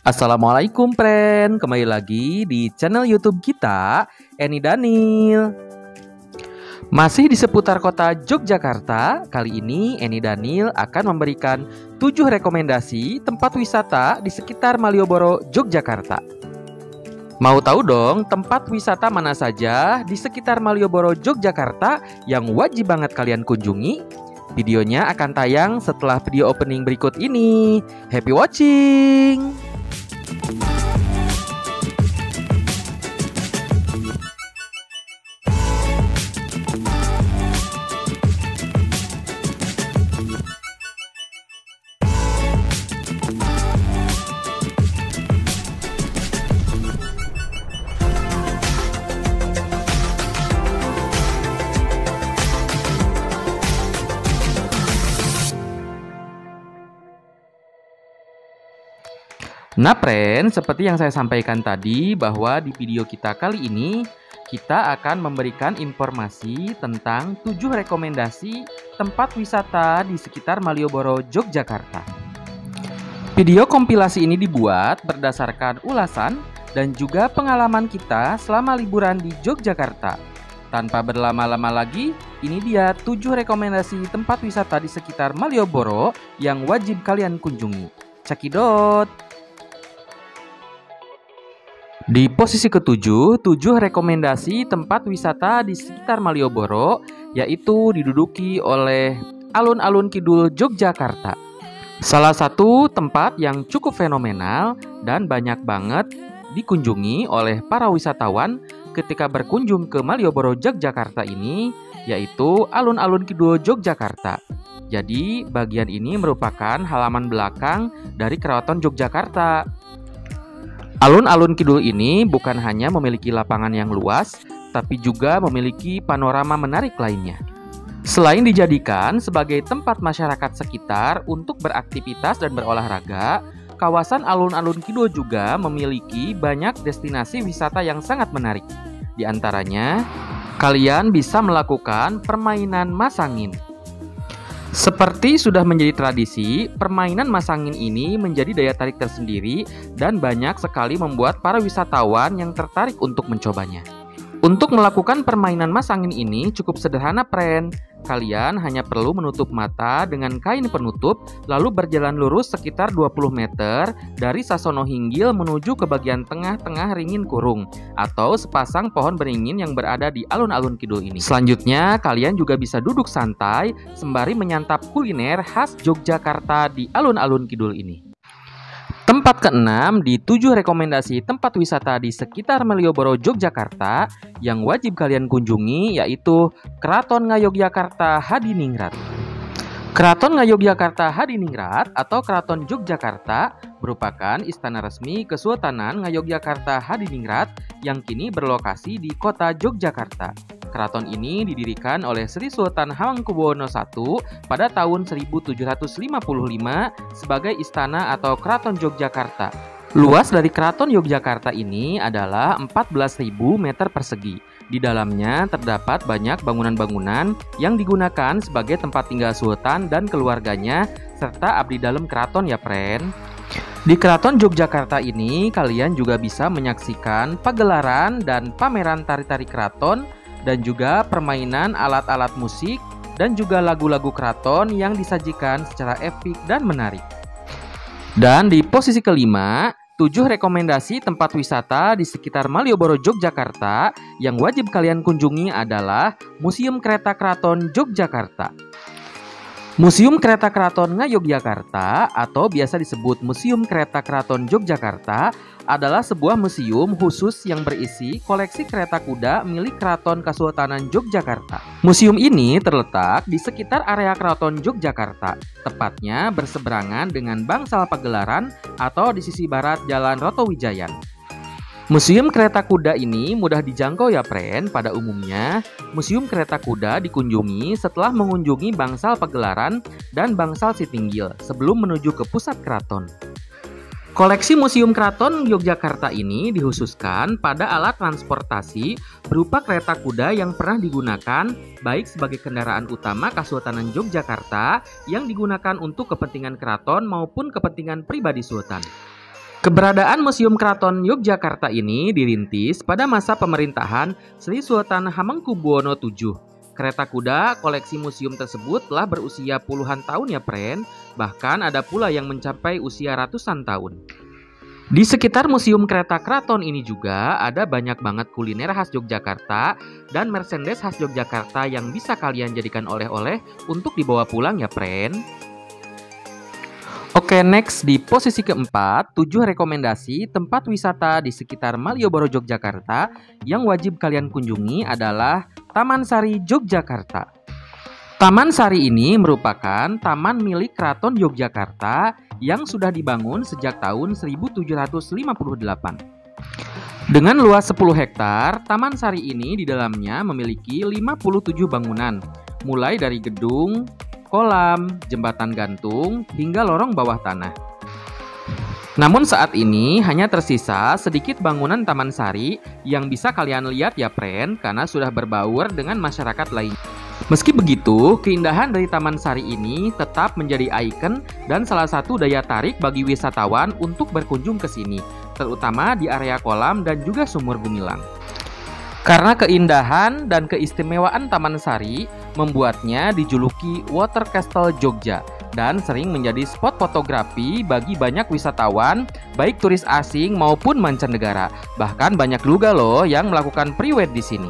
Assalamualaikum friend, kembali lagi di channel YouTube kita, Eni Daniel. Masih di seputar kota Yogyakarta, kali ini Eni Daniel akan memberikan 7 rekomendasi tempat wisata di sekitar Malioboro, Yogyakarta. Mau tahu dong tempat wisata mana saja di sekitar Malioboro, Yogyakarta yang wajib banget kalian kunjungi? Videonya akan tayang setelah video opening berikut ini. Happy watching! Nah, friend, seperti yang saya sampaikan tadi bahwa di video kita kali ini kita akan memberikan informasi tentang 7 rekomendasi tempat wisata di sekitar Malioboro, Yogyakarta. Video kompilasi ini dibuat berdasarkan ulasan dan juga pengalaman kita selama liburan di Yogyakarta. Tanpa berlama-lama lagi, ini dia 7 rekomendasi tempat wisata di sekitar Malioboro yang wajib kalian kunjungi. Cekidot! Di posisi ke-7, 7 rekomendasi tempat wisata di sekitar Malioboro, yaitu diduduki oleh Alun-Alun Kidul Yogyakarta. Salah satu tempat yang cukup fenomenal dan banyak banget dikunjungi oleh para wisatawan ketika berkunjung ke Malioboro, Yogyakarta ini, yaitu Alun-Alun Kidul Yogyakarta. Jadi, bagian ini merupakan halaman belakang dari Keraton Yogyakarta. Alun-alun Kidul ini bukan hanya memiliki lapangan yang luas, tapi juga memiliki panorama menarik lainnya. Selain dijadikan sebagai tempat masyarakat sekitar untuk beraktivitas dan berolahraga, kawasan Alun-alun Kidul juga memiliki banyak destinasi wisata yang sangat menarik. Di antaranya, kalian bisa melakukan permainan masangin. Seperti sudah menjadi tradisi, permainan masangin ini menjadi daya tarik tersendiri dan banyak sekali membuat para wisatawan yang tertarik untuk mencobanya. Untuk melakukan permainan masangin ini cukup sederhana, friend. Kalian hanya perlu menutup mata dengan kain penutup, lalu berjalan lurus sekitar 20 meter dari Sasono Hinggil menuju ke bagian tengah-tengah Ringin Kurung atau sepasang pohon beringin yang berada di Alun-alun Kidul ini. Selanjutnya, kalian juga bisa duduk santai sembari menyantap kuliner khas Yogyakarta di Alun-alun Kidul ini. Tempat ke-6 di 7 rekomendasi tempat wisata di sekitar Malioboro, Yogyakarta yang wajib kalian kunjungi yaitu Keraton Ngayogyakarta Hadiningrat. Keraton Ngayogyakarta Hadiningrat atau Keraton Yogyakarta merupakan istana resmi Kesultanan Ngayogyakarta Hadiningrat yang kini berlokasi di kota Yogyakarta. Keraton ini didirikan oleh Sri Sultan Hamengkubuwono I pada tahun 1755 sebagai istana atau Keraton Yogyakarta. Luas dari Keraton Yogyakarta ini adalah 14.000 meter persegi. Di dalamnya terdapat banyak bangunan-bangunan yang digunakan sebagai tempat tinggal Sultan dan keluarganya serta abdi dalam keraton ya, friend. Di Keraton Yogyakarta ini kalian juga bisa menyaksikan pagelaran dan pameran tari-tari keraton dan juga permainan alat-alat musik dan juga lagu-lagu keraton yang disajikan secara epik dan menarik. Dan di posisi ke-5, 7 rekomendasi tempat wisata di sekitar Malioboro, Yogyakarta yang wajib kalian kunjungi adalah Museum Kereta Keraton Yogyakarta. Museum Kereta Keraton Ngayogyakarta atau biasa disebut Museum Kereta Keraton Yogyakarta adalah sebuah museum khusus yang berisi koleksi kereta kuda milik Keraton Kesultanan Yogyakarta. Museum ini terletak di sekitar area Keraton Yogyakarta, tepatnya berseberangan dengan bangsal pagelaran atau di sisi barat Jalan Rotowijayan. Museum kereta kuda ini mudah dijangkau ya, friend. Pada umumnya, museum kereta kuda dikunjungi setelah mengunjungi bangsal pagelaran dan bangsal Sitinggil sebelum menuju ke pusat keraton. Koleksi Museum Keraton Yogyakarta ini dikhususkan pada alat transportasi berupa kereta kuda yang pernah digunakan baik sebagai kendaraan utama Kesultanan Yogyakarta yang digunakan untuk kepentingan keraton maupun kepentingan pribadi Sultan. Keberadaan Museum Keraton Yogyakarta ini dirintis pada masa pemerintahan Sri Sultan Hamengkubuwono VII. Kereta kuda koleksi museum tersebut telah berusia puluhan tahun ya pren, bahkan ada pula yang mencapai usia ratusan tahun. Di sekitar Museum Kereta Keraton ini juga ada banyak banget kuliner khas Yogyakarta dan merchandise khas Yogyakarta yang bisa kalian jadikan oleh-oleh untuk dibawa pulang ya pren. Oke, next di posisi keempat, 7 rekomendasi tempat wisata di sekitar Malioboro, Yogyakarta yang wajib kalian kunjungi adalah Taman Sari Yogyakarta. Taman Sari ini merupakan taman milik Keraton Yogyakarta yang sudah dibangun sejak tahun 1758. Dengan luas 10 hektar, Taman Sari ini di dalamnya memiliki 57 bangunan, mulai dari gedung, kolam, jembatan gantung, hingga lorong bawah tanah. Namun saat ini hanya tersisa sedikit bangunan Taman Sari yang bisa kalian lihat ya pren, karena sudah berbaur dengan masyarakat lain. Meski begitu, keindahan dari Taman Sari ini tetap menjadi ikon dan salah satu daya tarik bagi wisatawan untuk berkunjung ke sini, terutama di area kolam dan juga sumur Gumilang. Karena keindahan dan keistimewaan Taman Sari membuatnya dijuluki Water Castle Jogja dan sering menjadi spot fotografi bagi banyak wisatawan, baik turis asing maupun mancanegara. Bahkan banyak juga loh yang melakukan pre-wed di sini.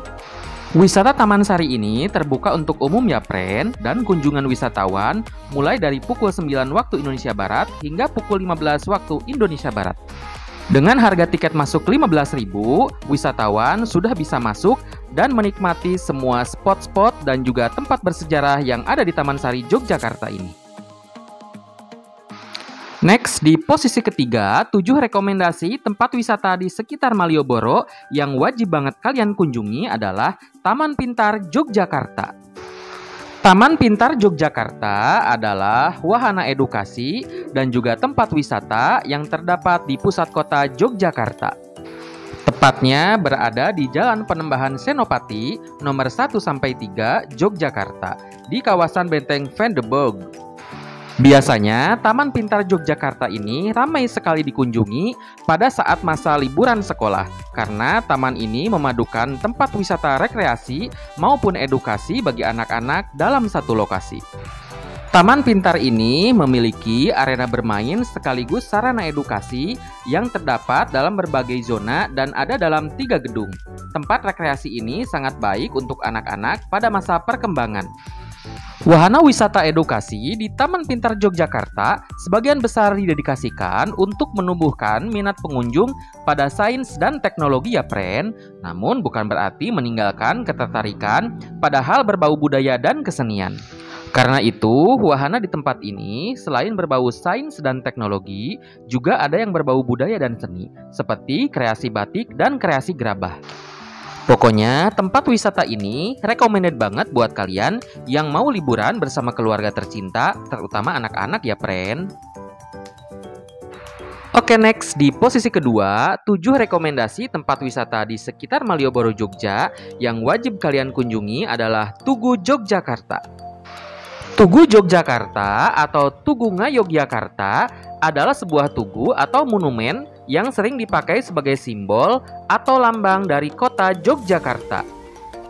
Wisata Taman Sari ini terbuka untuk umum ya pren, dan kunjungan wisatawan mulai dari pukul 9 waktu Indonesia Barat hingga pukul 15 waktu Indonesia Barat. Dengan harga tiket masuk 15.000, wisatawan sudah bisa masuk dan menikmati semua spot-spot dan juga tempat bersejarah yang ada di Taman Sari Yogyakarta ini. Next, di posisi ketiga, 7 rekomendasi tempat wisata di sekitar Malioboro yang wajib banget kalian kunjungi adalah Taman Pintar Yogyakarta. Taman Pintar Yogyakarta adalah wahana edukasi dan juga tempat wisata yang terdapat di pusat kota Yogyakarta. Tepatnya berada di Jalan Penembahan Senopati nomor 1-3 Yogyakarta di kawasan Benteng Van de Burg. Biasanya, Taman Pintar Yogyakarta ini ramai sekali dikunjungi pada saat masa liburan sekolah karena taman ini memadukan tempat wisata rekreasi maupun edukasi bagi anak-anak dalam satu lokasi. Taman Pintar ini memiliki arena bermain sekaligus sarana edukasi yang terdapat dalam berbagai zona dan ada dalam 3 gedung. Tempat rekreasi ini sangat baik untuk anak-anak pada masa perkembangan. Wahana wisata edukasi di Taman Pintar Yogyakarta sebagian besar didedikasikan untuk menumbuhkan minat pengunjung pada sains dan teknologi ya pren, namun bukan berarti meninggalkan ketertarikan pada hal berbau budaya dan kesenian. Karena itu, wahana di tempat ini selain berbau sains dan teknologi, juga ada yang berbau budaya dan seni, seperti kreasi batik dan kreasi gerabah. Pokoknya tempat wisata ini recommended banget buat kalian yang mau liburan bersama keluarga tercinta, terutama anak-anak ya pren. Oke, next di posisi kedua, 7 rekomendasi tempat wisata di sekitar Malioboro Jogja yang wajib kalian kunjungi adalah Tugu Yogyakarta. Tugu Yogyakarta atau Tugu Ngayogyakarta adalah sebuah tugu atau monumen yang sering dipakai sebagai simbol atau lambang dari kota Yogyakarta.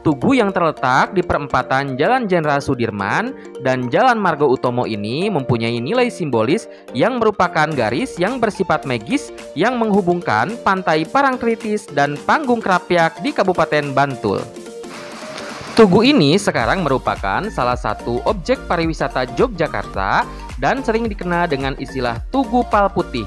Tugu yang terletak di perempatan Jalan Jenderal Sudirman dan Jalan Margo Utomo ini mempunyai nilai simbolis yang merupakan garis yang bersifat magis yang menghubungkan Pantai Parangtritis dan Panggung Krapyak di Kabupaten Bantul. Tugu ini sekarang merupakan salah satu objek pariwisata Yogyakarta dan sering dikenal dengan istilah Tugu Pal Putih.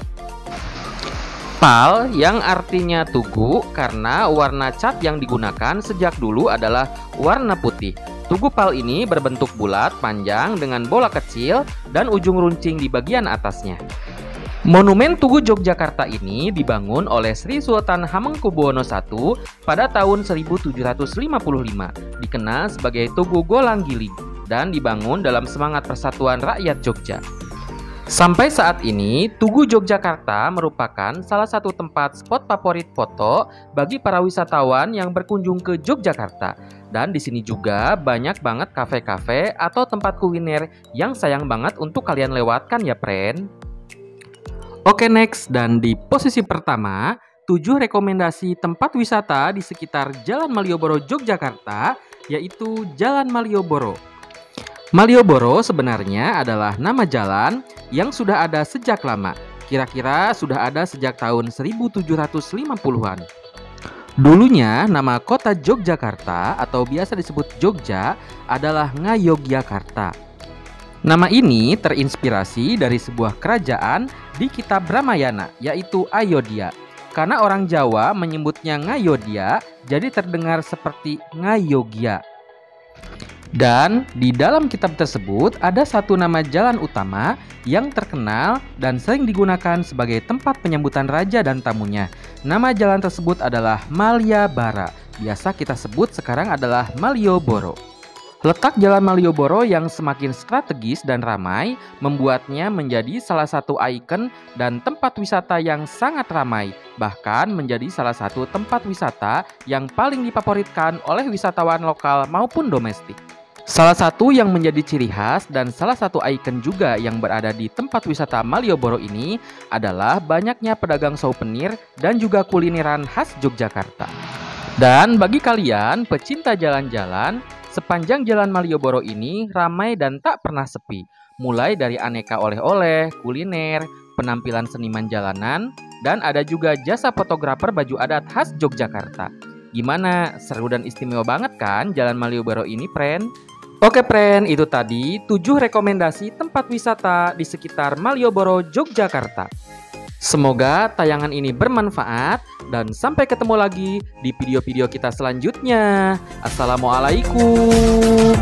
Pal yang artinya tugu karena warna cat yang digunakan sejak dulu adalah warna putih. Tugu pal ini berbentuk bulat panjang dengan bola kecil dan ujung runcing di bagian atasnya. Monumen Tugu Yogyakarta ini dibangun oleh Sri Sultan Hamengkubuwono I pada tahun 1755, dikenal sebagai Tugu Golanggiling dan dibangun dalam semangat persatuan rakyat Jogja. Sampai saat ini, Tugu Yogyakarta merupakan salah satu tempat spot favorit foto bagi para wisatawan yang berkunjung ke Yogyakarta. Dan di sini juga banyak banget kafe-kafe atau tempat kuliner yang sayang banget untuk kalian lewatkan ya pren. Oke, next. Dan di posisi pertama, 7 rekomendasi tempat wisata di sekitar Jalan Malioboro, Yogyakarta, yaitu Jalan Malioboro. Malioboro sebenarnya adalah nama jalan yang sudah ada sejak lama. Kira-kira sudah ada sejak tahun 1750-an. Dulunya nama kota Yogyakarta atau biasa disebut Jogja adalah Ngayogyakarta. Nama ini terinspirasi dari sebuah kerajaan di kitab Ramayana, yaitu Ayodhya. Karena orang Jawa menyebutnya Ngayodhya, jadi terdengar seperti Ngayogya. Dan di dalam kitab tersebut ada satu nama jalan utama yang terkenal dan sering digunakan sebagai tempat penyambutan raja dan tamunya. Nama jalan tersebut adalah Malyabara. Biasa kita sebut sekarang adalah Malioboro. Letak Jalan Malioboro yang semakin strategis dan ramai membuatnya menjadi salah satu ikon dan tempat wisata yang sangat ramai, bahkan menjadi salah satu tempat wisata yang paling difavoritkan oleh wisatawan lokal maupun domestik. Salah satu yang menjadi ciri khas dan salah satu ikon juga yang berada di tempat wisata Malioboro ini adalah banyaknya pedagang souvenir dan juga kulineran khas Yogyakarta. Dan bagi kalian pecinta jalan-jalan, sepanjang Jalan Malioboro ini ramai dan tak pernah sepi. Mulai dari aneka oleh-oleh, kuliner, penampilan seniman jalanan, dan ada juga jasa fotografer baju adat khas Yogyakarta. Gimana? Seru dan istimewa banget kan Jalan Malioboro ini, friend? Oke, friend, itu tadi 7 rekomendasi tempat wisata di sekitar Malioboro, Yogyakarta. Semoga tayangan ini bermanfaat dan sampai ketemu lagi di video-video kita selanjutnya. Assalamualaikum.